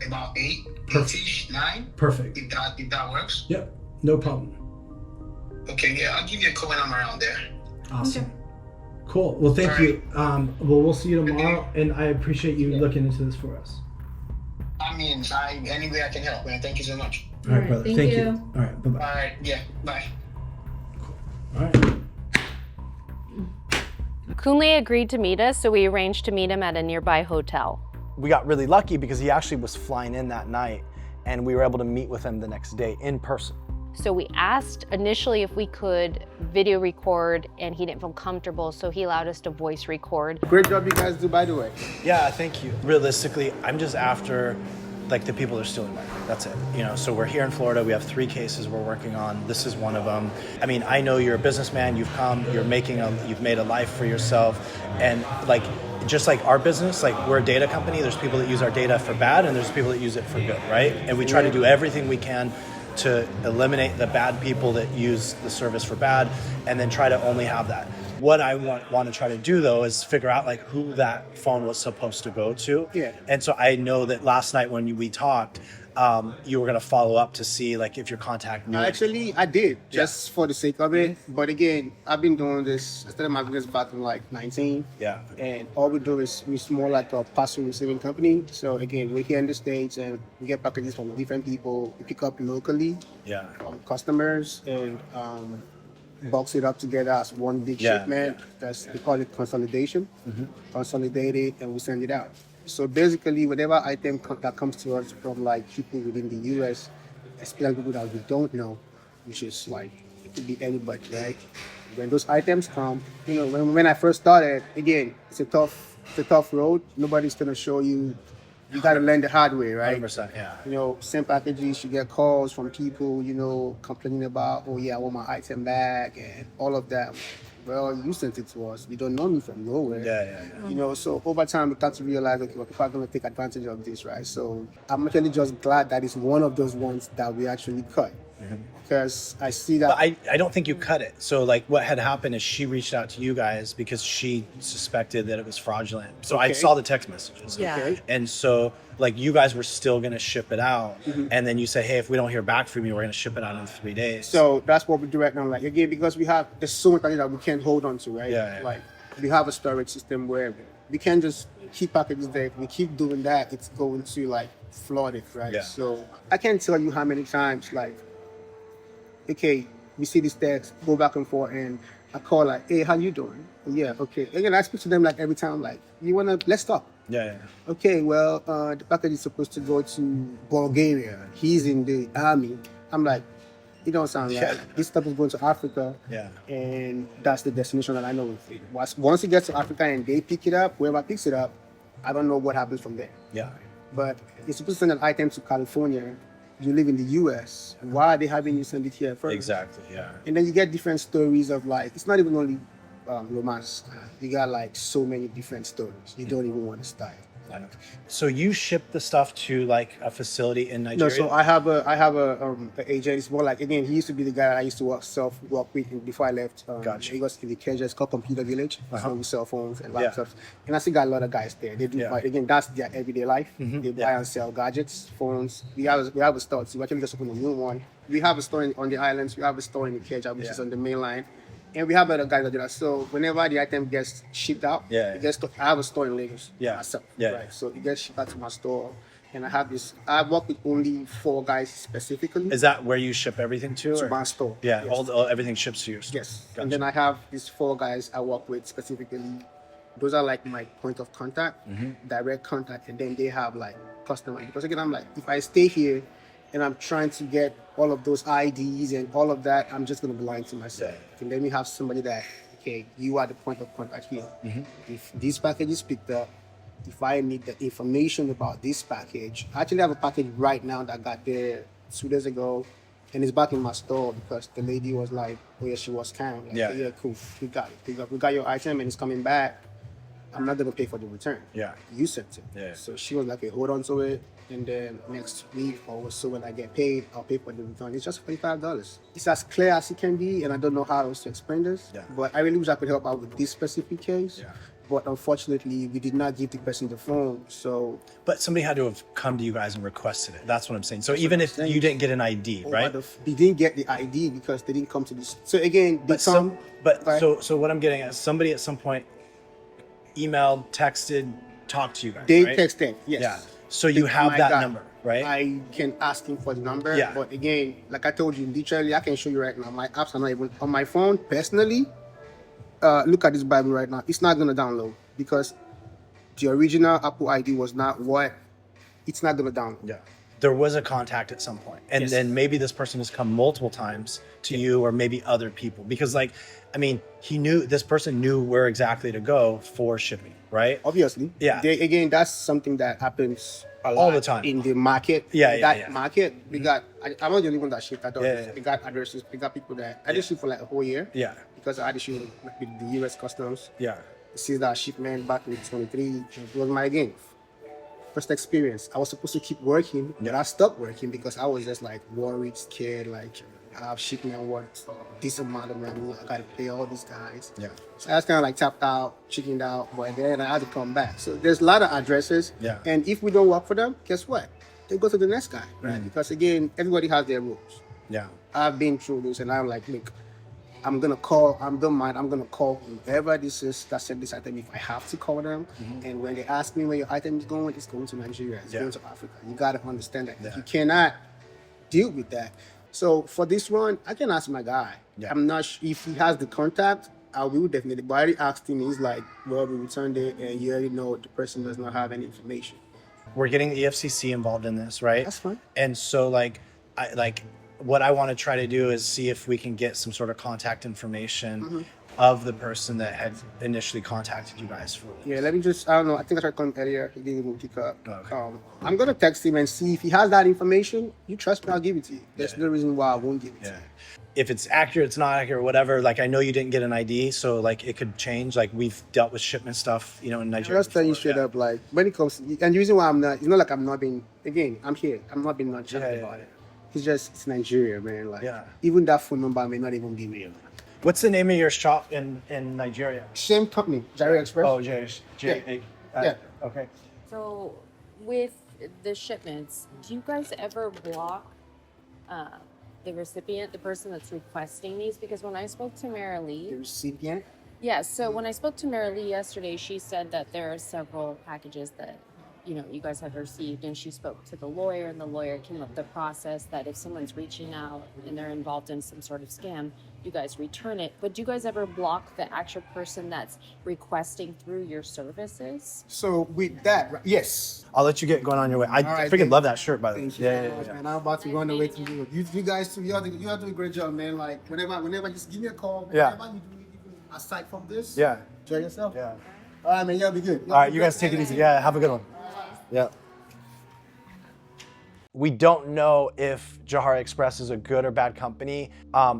[SPEAKER 6] about 8-ish, 9.
[SPEAKER 4] Perfect.
[SPEAKER 6] If that works.
[SPEAKER 4] Yep, no problem.
[SPEAKER 6] Okay, yeah, I'll give you a call when I'm around there.
[SPEAKER 4] Awesome. Cool. Well, thank you. We'll see you tomorrow, and I appreciate you looking into this for us.
[SPEAKER 6] I mean, any way I can help, man. Thank you so much.
[SPEAKER 4] All right, brother. Thank you. All right, bye-bye.
[SPEAKER 6] All right, yeah, bye.
[SPEAKER 4] All right.
[SPEAKER 3] Kunle agreed to meet us, so we arranged to meet him at a nearby hotel.
[SPEAKER 4] We got really lucky because he actually was flying in that night, and we were able to meet with him the next day in person.
[SPEAKER 3] So we asked initially if we could video record, and he didn't feel comfortable, so he allowed us to voice record.
[SPEAKER 10] Great job you guys do, by the way.
[SPEAKER 4] Yeah, thank you. Realistically, I'm just after like the people that are stealing money. That's it. So we're here in Florida. We have 3 cases we're working on. This is one of them. I mean, I know you're a businessman. You've come. You've made a life for yourself, and just like our business, like we're a data company. There's people that use our data for bad, and there's people that use it for good, right? And we try to do everything we can to eliminate the bad people that use the service for bad, and then try to only have that. What I want to try to do though is figure out like who that phone was supposed to go to.
[SPEAKER 10] Yeah.
[SPEAKER 4] And so I know that last night when we talked, you were going to follow up to see like if your contact knew.
[SPEAKER 10] Actually, I did, just for the sake of it. But again, I've been doing this, I started my business back in like 19.
[SPEAKER 4] Yeah.
[SPEAKER 10] And all we do is we're more like a parcel receiving company. So again, we're here in the States and we get packages from different people. We pick up locally from customers and box it up together as one big shipment. We call it consolidation. Consolidate it and we send it out. So basically, whatever item that comes to us from like people within the U.S., especially people that we don't know, which is like, it could be anybody, right? When those items come, when I first started, again, it's a tough road. Nobody's gonna show you. You gotta learn the hard way, right?
[SPEAKER 4] 100%, yeah.
[SPEAKER 10] Same packages, you get calls from people, complaining about, oh yeah, I want my item back and all of that. Well, you sent it to us. You don't know me from nowhere.
[SPEAKER 4] Yeah.
[SPEAKER 10] So over time, we start to realize, okay, well, people are going to take advantage of this, right? So I'm actually just glad that it's one of those ones that we actually cut. Because I see that.
[SPEAKER 4] But I don't think you cut it. So like what had happened is she reached out to you guys because she suspected that it was fraudulent. So I saw the text messages.
[SPEAKER 3] Yeah.
[SPEAKER 10] Okay.
[SPEAKER 4] And so like you guys were still going to ship it out. And then you say, hey, if we don't hear back from you, we're going to ship it out in 3 days.
[SPEAKER 10] So that's what we do right now. Like, again, because there's so much money that we can't hold on to, right?
[SPEAKER 4] Yeah.
[SPEAKER 10] Like, we have a storage system where we can't just keep packages there. If we keep doing that, it's going to like flood it, right?
[SPEAKER 4] Yeah.
[SPEAKER 10] So I can't tell you how many times, like, okay, we see this text, go back and forth, and I call like, hey, how you doing? Yeah, okay. Again, I speak to them like every time, like, let's talk.
[SPEAKER 4] Yeah.
[SPEAKER 10] Okay, well, the package is supposed to go to Bulgaria. He's in the army. I'm like, it don't sound right. This stuff is going to Africa.
[SPEAKER 4] Yeah.
[SPEAKER 10] And that's the destination that I know. Once it gets to Africa and they pick it up, whoever picks it up, I don't know what happens from there.
[SPEAKER 4] Yeah.
[SPEAKER 10] But you're supposed to send an item to California. You live in the U.S. Why are they having you send it here first?
[SPEAKER 4] Exactly, yeah.
[SPEAKER 10] And then you get different stories of like, it's not even only romance. You got like so many different stories. You don't even want to start.
[SPEAKER 4] So you ship the stuff to like a facility in
[SPEAKER 10] No,
[SPEAKER 4] Nigeria?
[SPEAKER 10] so I have an agent. It's more like, again, he used to be the guy that I used to work with before I left.
[SPEAKER 4] Gotcha.
[SPEAKER 10] He was in the Kenya. It's called Computer Village. So we sell phones and
[SPEAKER 4] Yeah.
[SPEAKER 10] laptops. And I still got a lot of guys there. They do,
[SPEAKER 4] Yeah.
[SPEAKER 10] like, again, that's their everyday life. They buy and sell gadgets, phones. We have a store. So we actually just opened a new one. We have a store on the islands. We have a store in the Kenya, which is on the main line. And we have other guys that do that. So whenever the item gets shipped out,
[SPEAKER 4] Yeah.
[SPEAKER 10] it gets I have a store in Lagos myself.
[SPEAKER 4] Yeah.
[SPEAKER 10] Right. So it gets shipped out to my store. And I work with only 4 guys specifically.
[SPEAKER 4] Is that where you ship everything to?
[SPEAKER 10] To
[SPEAKER 4] or-
[SPEAKER 10] my store.
[SPEAKER 4] Yeah,
[SPEAKER 10] Yes.
[SPEAKER 4] everything ships to your store.
[SPEAKER 10] Yes.
[SPEAKER 4] Gotcha.
[SPEAKER 10] And then I have these 4 guys I work with specifically. Those are like my point of contact, direct contact, and then they have like customer. Because again, I'm like, if I stay here and I'm trying to get all of those IDs and all of that, I'm just gonna be lying to myself. And let me have somebody that, okay, you are the point of contact here. If this package is picked up, if I need the information about this package, I actually have a package right now that got there 2 days ago, and it's back in my store because the lady was like, oh yeah, she was scammed. Like, yeah, cool, we got it. We got your item and it's coming back. I'm not gonna pay for the return.
[SPEAKER 4] Yeah.
[SPEAKER 10] You sent it.
[SPEAKER 4] Yeah.
[SPEAKER 10] So she was like, okay, hold on to it, and then next week or so when I get paid, I'll pay for the return. It's just $45. It's as clear as it can be, and I don't know how else to explain this.
[SPEAKER 4] Yeah.
[SPEAKER 10] But I really wish I could help out with this specific case.
[SPEAKER 4] Yeah.
[SPEAKER 10] But unfortunately, we did not give the person the phone. So
[SPEAKER 4] But somebody had to have come to you guys and requested it. That's what I'm saying. So even if you didn't get an ID, right?
[SPEAKER 10] they didn't get the ID because they didn't come to this. So again,
[SPEAKER 4] But
[SPEAKER 10] right?
[SPEAKER 4] so what I'm getting at, somebody at some point emailed, texted, talked to you guys,
[SPEAKER 10] They
[SPEAKER 4] right?
[SPEAKER 10] texted, yes.
[SPEAKER 4] Yeah. So you have
[SPEAKER 10] My
[SPEAKER 4] that
[SPEAKER 10] guy.
[SPEAKER 4] number, right?
[SPEAKER 10] I can ask him for the number.
[SPEAKER 4] Yeah.
[SPEAKER 10] But again, like I told you, literally, I can show you right now. My apps are not even on my phone personally. Look at this Bible right now. It's not gonna download because the original Apple ID was not what. It's not gonna download.
[SPEAKER 4] Yeah. There was a contact at some point. And
[SPEAKER 10] Yes.
[SPEAKER 4] then maybe this person has come multiple times to you or maybe other people. Because like, I mean, this person knew where exactly to go for shipping, right?
[SPEAKER 10] Obviously.
[SPEAKER 4] Yeah.
[SPEAKER 10] Again, that's something that happens
[SPEAKER 4] All the time.
[SPEAKER 10] in the market.
[SPEAKER 4] Yeah,
[SPEAKER 10] In
[SPEAKER 4] yeah,
[SPEAKER 10] that
[SPEAKER 4] yeah.
[SPEAKER 10] market. I'm not the only one that shipped. I don't.
[SPEAKER 4] Yeah, yeah.
[SPEAKER 10] We got addresses. We got people that I just shipped for like a whole year.
[SPEAKER 4] Yeah.
[SPEAKER 10] Because I had to ship with the U.S. Customs.
[SPEAKER 4] Yeah.
[SPEAKER 10] Since that shipment back in 23, it was my again first experience. I was supposed to keep working, but I stopped working because I was just like worried, scared, like I have shipment worth this amount of money. I gotta pay all these guys.
[SPEAKER 4] Yeah.
[SPEAKER 10] So I was kind of like tapped out, chickened out, but then I had to come back. So there's a lot of addresses.
[SPEAKER 4] Yeah.
[SPEAKER 10] And if we don't work for them, guess what? They go to the next guy, right? Because again, everybody has their rules.
[SPEAKER 4] Yeah.
[SPEAKER 10] I've been through this, and I'm like, look, I'm gonna call. I don't mind. I'm gonna call whoever this is that sent this item if I have to call them. And when they ask me where your item is going, it's going to Nigeria. It's going to Africa. You gotta understand that. If you cannot deal with that. So for this one, I can ask my guy.
[SPEAKER 4] Yeah.
[SPEAKER 10] I'm not sure if he has the contact. I will definitely. But I already asked him. He's like, well, we returned it, and you already know the person does not have any information.
[SPEAKER 4] We're getting the EFCC involved in this, right?
[SPEAKER 10] That's fine.
[SPEAKER 4] And so what I want to try to do is see if we can get some sort of contact information of the person that had initially contacted you guys for this.
[SPEAKER 10] Yeah, let me just, I don't know, I think I tried calling earlier, he didn't even pick up.
[SPEAKER 4] Okay.
[SPEAKER 10] I'm going to text him and see if he has that information. You trust me, I'll give it to you. There's no reason why I won't give it to you.
[SPEAKER 4] If it's accurate, it's not accurate, whatever. Like, I know you didn't get an ID, so like it could change. Like, we've dealt with shipment stuff, in Nigeria.
[SPEAKER 10] I'll just tell you straight up, like, when it comes to, and the reason why I'm not, it's not like I'm not being, again, I'm here. I'm not being nonchalant about it. It's Nigeria, man. Like, even that phone number may not even be real.
[SPEAKER 4] What's the name of your shop in Nigeria?
[SPEAKER 10] Same company, Nigerian Express.
[SPEAKER 4] Oh,
[SPEAKER 10] Yeah.
[SPEAKER 4] Okay.
[SPEAKER 11] So, with the shipments, do you guys ever block the recipient, the person that's requesting these? Because when I spoke to Mara Lee,
[SPEAKER 10] The recipient?
[SPEAKER 11] yeah, so when I spoke to Mara Lee yesterday, she said that there are several packages that you guys have received, and she spoke to the lawyer, and the lawyer came up with the process that if someone's reaching out and they're involved in some sort of scam, you guys return it. But do you guys ever block the actual person that's requesting through your services?
[SPEAKER 10] So with that, yes.
[SPEAKER 4] I'll let you get going on your way. I
[SPEAKER 10] right,
[SPEAKER 4] freaking
[SPEAKER 10] thank
[SPEAKER 4] love that shirt, by the way.
[SPEAKER 10] Thank you so much, man. I'm about to go on the way to you. You guys too, you are doing a great job, man. Like whenever just give me a call.
[SPEAKER 4] Yeah.
[SPEAKER 10] Whenever you do even aside from this,
[SPEAKER 4] Yeah.
[SPEAKER 10] enjoy yourself.
[SPEAKER 4] Yeah.
[SPEAKER 10] All right, man, y'all be good.
[SPEAKER 4] All right, you guys take it easy. Yeah, have a good one. Yeah. We don't know if Jahari Express is a good or bad company.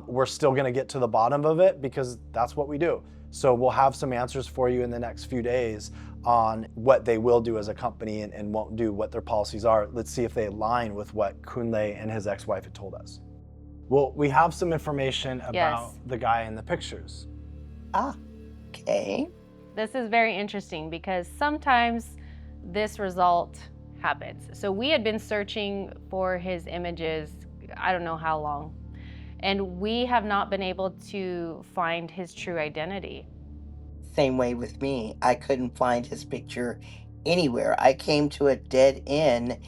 [SPEAKER 4] We're still going to get to the bottom of it because that's what we do. So we'll have some answers for you in the next few days on what they will do as a company and won't do, what their policies are. Let's see if they align with what Kunle and his ex-wife had told us. Well, we have some information about the guy in the pictures.
[SPEAKER 2] Ah, okay.
[SPEAKER 3] This is very interesting because sometimes this result happens. So we had been searching for his images, I don't know how long, and we have not been able to find his true identity.
[SPEAKER 2] Same way with me. I couldn't find his picture anywhere. I came to a dead end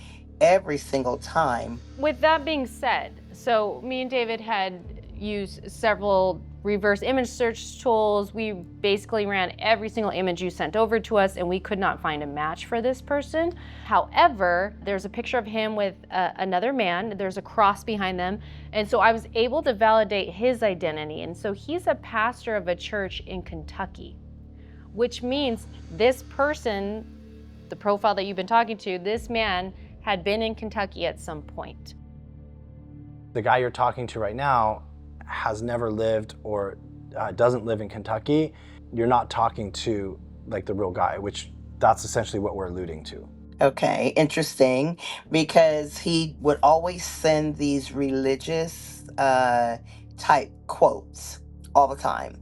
[SPEAKER 2] every single time.
[SPEAKER 3] With that being said, so me and David had used several reverse image search tools. We basically ran every single image you sent over to us and we could not find a match for this person. However, there's a picture of him with another man. There's a cross behind them. And so I was able to validate his identity. And so he's a pastor of a church in Kentucky, which means this person, the profile that you've been talking to, this man had been in Kentucky at some point.
[SPEAKER 4] The guy you're talking to right now has never lived or doesn't live in Kentucky. You're not talking to like the real guy, which that's essentially what we're alluding to.
[SPEAKER 2] Okay, interesting, because he would always send these religious type quotes all the time.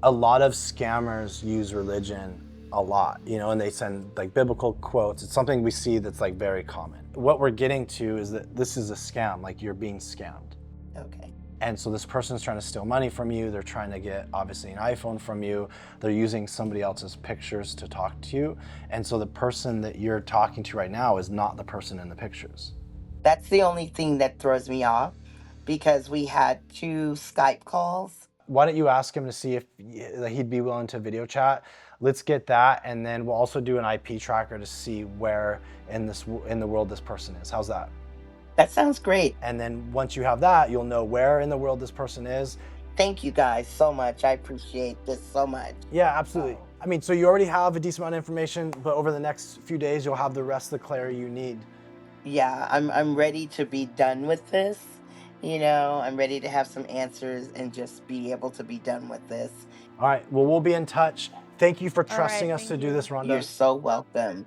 [SPEAKER 4] A lot of scammers use religion a lot, you know, and they send like biblical quotes. It's something we see that's like very common. What we're getting to is that this is a scam, like you're being scammed.
[SPEAKER 2] Okay.
[SPEAKER 4] And so this person's trying to steal money from you. They're trying to get obviously an iPhone from you. They're using somebody else's pictures to talk to you. And so the person that you're talking to right now is not the person in the pictures.
[SPEAKER 2] That's the only thing that throws me off, because we had 2 Skype calls.
[SPEAKER 4] Why don't you ask him to see if he'd be willing to video chat? Let's get that, and then we'll also do an IP tracker to see where in the world this person is. How's that?
[SPEAKER 2] That sounds great.
[SPEAKER 4] And then once you have that, you'll know where in the world this person is.
[SPEAKER 2] Thank you guys so much. I appreciate this so much.
[SPEAKER 4] Yeah, absolutely. I mean, so you already have a decent amount of information, but over the next few days, you'll have the rest of the clarity you need.
[SPEAKER 2] Yeah, I'm ready to be done with this. You know, I'm ready to have some answers and just be able to be done with this.
[SPEAKER 4] All right, well, we'll be in touch. Thank you for trusting us to do this, Rhonda.
[SPEAKER 2] You're so welcome.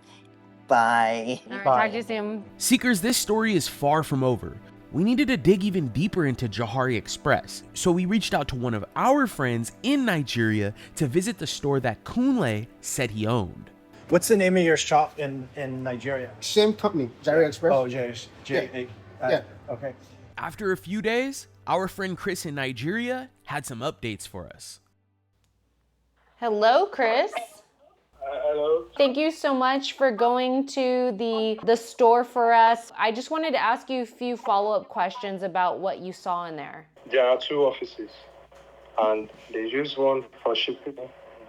[SPEAKER 2] Bye.
[SPEAKER 3] All right,
[SPEAKER 4] Bye.
[SPEAKER 3] talk to you soon.
[SPEAKER 1] Seekers, this story is far from over. We needed to dig even deeper into Jahari Express, so we reached out to one of our friends in Nigeria to visit the store that Kunle said he owned.
[SPEAKER 4] What's the name of your shop in Nigeria?
[SPEAKER 10] Same company, Nigerian Express.
[SPEAKER 4] Oh, J.
[SPEAKER 10] Yeah.
[SPEAKER 4] Okay.
[SPEAKER 1] After a few days, our friend Chris in Nigeria had some updates for us.
[SPEAKER 3] Hello, Chris.
[SPEAKER 5] Hello.
[SPEAKER 3] Thank you so much for going to the store for us. I just wanted to ask you a few follow-up questions about what you saw in there.
[SPEAKER 12] There are 2 offices, and they use one for shipping.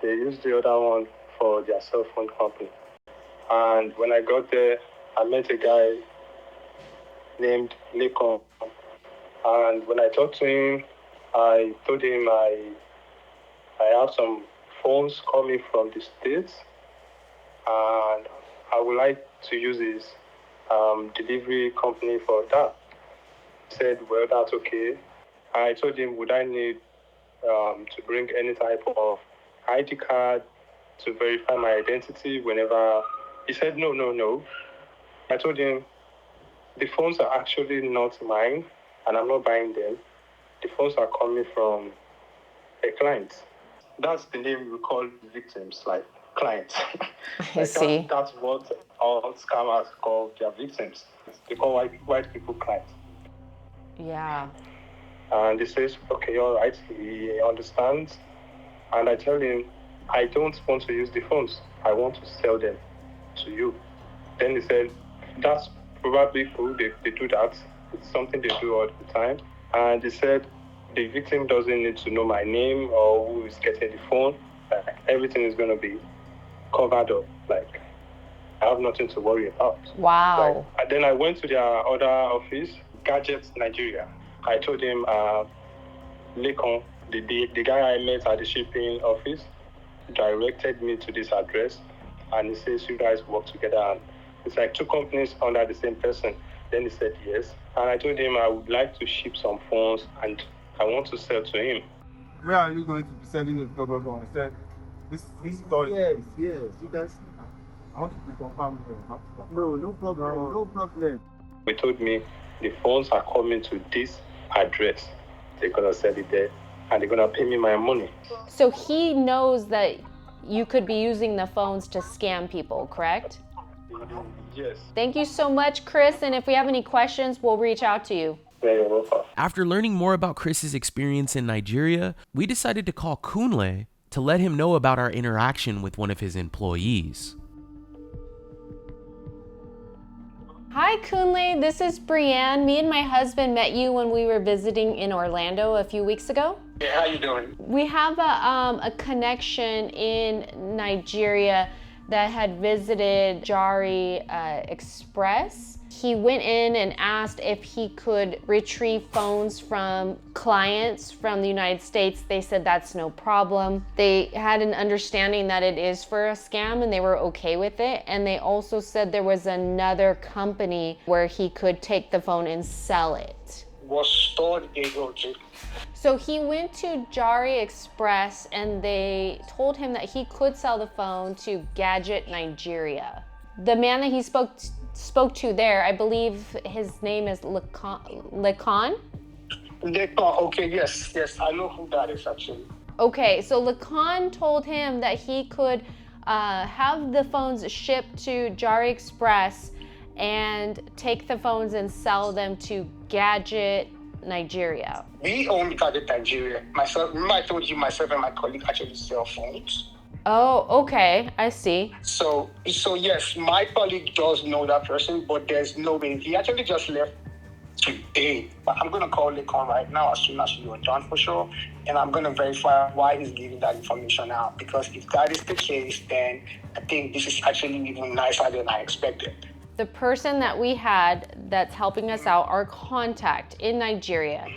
[SPEAKER 12] They use the other one for their cell phone company. And when I got there, I met a guy named Lekon. And when I talked to him, I told him I have some phones coming from the States, and I would like to use his delivery company for that. He said, well, that's okay. I told him, would I need to bring any type of ID card to verify my identity whenever? He said, no. I told him, the phones are actually not mine, and I'm not buying them. The phones are coming from a client. That's the name we call victims, like clients.
[SPEAKER 3] I see.
[SPEAKER 12] That's what all scammers call their victims. They call white people clients.
[SPEAKER 3] Yeah.
[SPEAKER 12] And he says, okay, all right, he understands. And I tell him, I don't want to use the phones. I want to sell them to you. Then he said, that's probably cool. They do that. It's something they do all the time. And he said, the victim doesn't need to know my name or who is getting the phone. Like, everything is going to be covered up. Like, I have nothing to worry about.
[SPEAKER 3] Wow.
[SPEAKER 12] And then I went to their other office, Gadgets Nigeria. I told him, Lekon, the guy I met at the shipping office, directed me to this address, and he says you guys work together. And it's like 2 companies under the same person. Then he said yes. And I told him I would like to ship some phones and I want to sell to him.
[SPEAKER 5] Where are you going to be sending it? Blah, blah, blah. I said, this story.
[SPEAKER 10] Yes, yes. You guys.
[SPEAKER 5] I want to be confirmed.
[SPEAKER 10] No, no problem. No problem.
[SPEAKER 12] They told me the phones are coming to this address. They're gonna send it there, and they're gonna pay me my money.
[SPEAKER 3] So he knows that you could be using the phones to scam people, correct?
[SPEAKER 12] Yes.
[SPEAKER 3] Thank you so much, Chris. And if we have any questions, we'll reach out to you.
[SPEAKER 12] Very welcome.
[SPEAKER 1] After learning more about Chris's experience in Nigeria, we decided to call Kunle to let him know about our interaction with one of his employees.
[SPEAKER 3] Hi, Kunle. This is Brianne. Me and my husband met you when we were visiting in Orlando a few weeks ago.
[SPEAKER 6] Yeah, how you doing?
[SPEAKER 3] We have a connection in Nigeria that had visited Jari Express. He went in and asked if he could retrieve phones from clients from the United States. They said that's no problem. They had an understanding that it is for a scam and they were okay with it. And they also said there was another company where he could take the phone and sell it.
[SPEAKER 6] Was stored able to.
[SPEAKER 3] So he went to Jari Express and they told him that he could sell the phone to Gadget Nigeria. The man that he spoke to there, I believe his name is Lacan?
[SPEAKER 6] Okay, yes, I know who that is actually.
[SPEAKER 3] Okay, so Lacan told him that he could have the phones shipped to Jari Express and take the phones and sell them to Gadget Nigeria.
[SPEAKER 6] We own Gadget Nigeria. Myself, remember I told you myself and my colleague actually sell phones?
[SPEAKER 3] Oh, okay, I see.
[SPEAKER 6] So yes, my colleague does know that person, but there's no way. He actually just left today. But I'm gonna call Lacan right now as soon as you are done for sure, and I'm gonna verify why he's giving that information out. Because if that is the case, then I think this is actually even nicer than I expected.
[SPEAKER 3] The person that we had that's helping us out, our contact in Nigeria,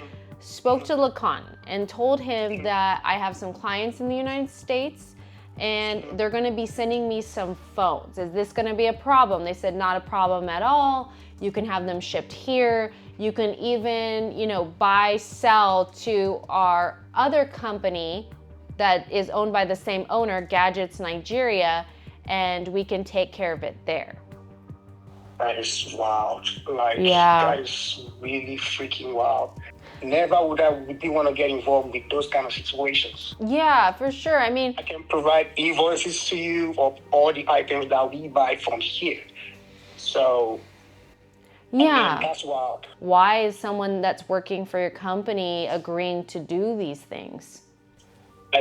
[SPEAKER 3] spoke to Lacan and told him that I have some clients in the United States and they're gonna be sending me some phones. Is this gonna be a problem? They said, not a problem at all. You can have them shipped here. You can even, buy, sell to our other company that is owned by the same owner, Gadgets Nigeria, and we can take care of it there.
[SPEAKER 6] That is wild.
[SPEAKER 3] Yeah.
[SPEAKER 6] That is really freaking wild. Never would I want to get involved with those kind of situations.
[SPEAKER 3] Yeah, for sure. I mean,
[SPEAKER 6] I can provide invoices to you of all the items that we buy from here. So,
[SPEAKER 3] yeah.
[SPEAKER 6] I mean, that's wild.
[SPEAKER 3] Why is someone that's working for your company agreeing to do these things?
[SPEAKER 6] I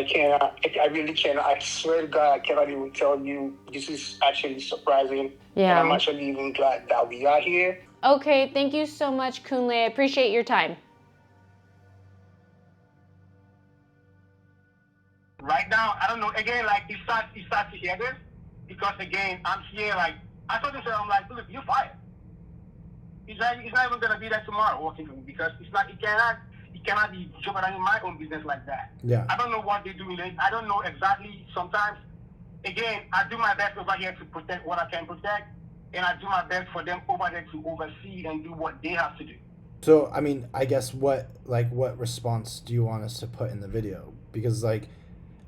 [SPEAKER 6] really cannot. I swear to God, I cannot even tell you. This is actually surprising.
[SPEAKER 3] Yeah.
[SPEAKER 6] And I'm actually even glad that we are here.
[SPEAKER 3] Okay, thank you so much, Kunle. I appreciate your time.
[SPEAKER 6] Right now, I don't know. Again, it starts to hear this because again, I'm here. I told him, I'm like, look, you're fired. He's not even gonna be there tomorrow working for me because it cannot be jeopardizing my own business like that.
[SPEAKER 4] Yeah.
[SPEAKER 6] I don't know what they're doing. I don't know exactly. Sometimes, again, I do my best over here to protect what I can protect, and I do my best for them over there to oversee and do what they have to do.
[SPEAKER 4] So, I mean, I guess what response do you want us to put in the video? Because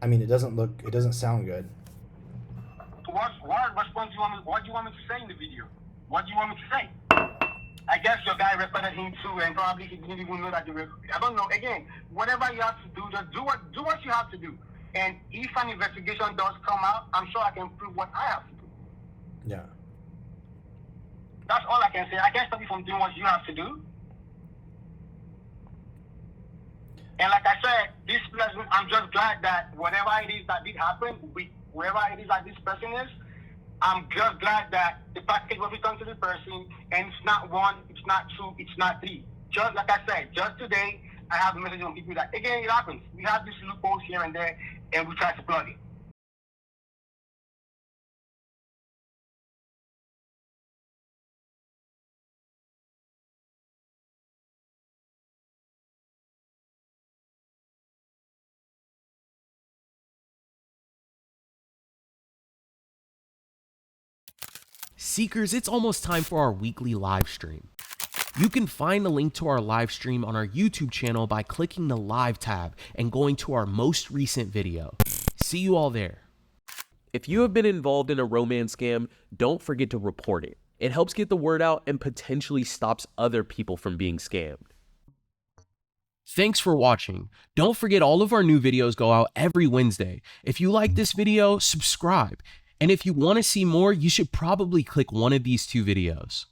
[SPEAKER 4] it doesn't sound good.
[SPEAKER 6] What response do you want me? What do you want me to say in the video? What do you want me to say? I guess your guy responded him too, and probably he didn't even know that you were. I don't know. Again, whatever you have to do, just do what you have to do. And if an investigation does come out, I'm sure I can prove what I have to do.
[SPEAKER 4] Yeah.
[SPEAKER 6] That's all I can say. I can't stop you from doing what you have to do. And like I said, this person, I'm just glad that whatever it is that did happen, whoever it is that this person is, I'm just glad that the package was returned to the person, and it's not one, it's not two, it's not three. Just like I said, just today, I have a message on people that, again, it happens. We have these loopholes here and there, and we try to plug it.
[SPEAKER 1] Seekers, it's almost time for our weekly live stream. You can find the link to our live stream on our YouTube channel by clicking the live tab and going to our most recent video. See you all there. If you have been involved in a romance scam, don't forget to report it. It helps get the word out and potentially stops other people from being scammed. Thanks for watching. Don't forget all of our new videos go out every Wednesday. If you like this video, subscribe. And if you want to see more, you should probably click one of these 2 videos.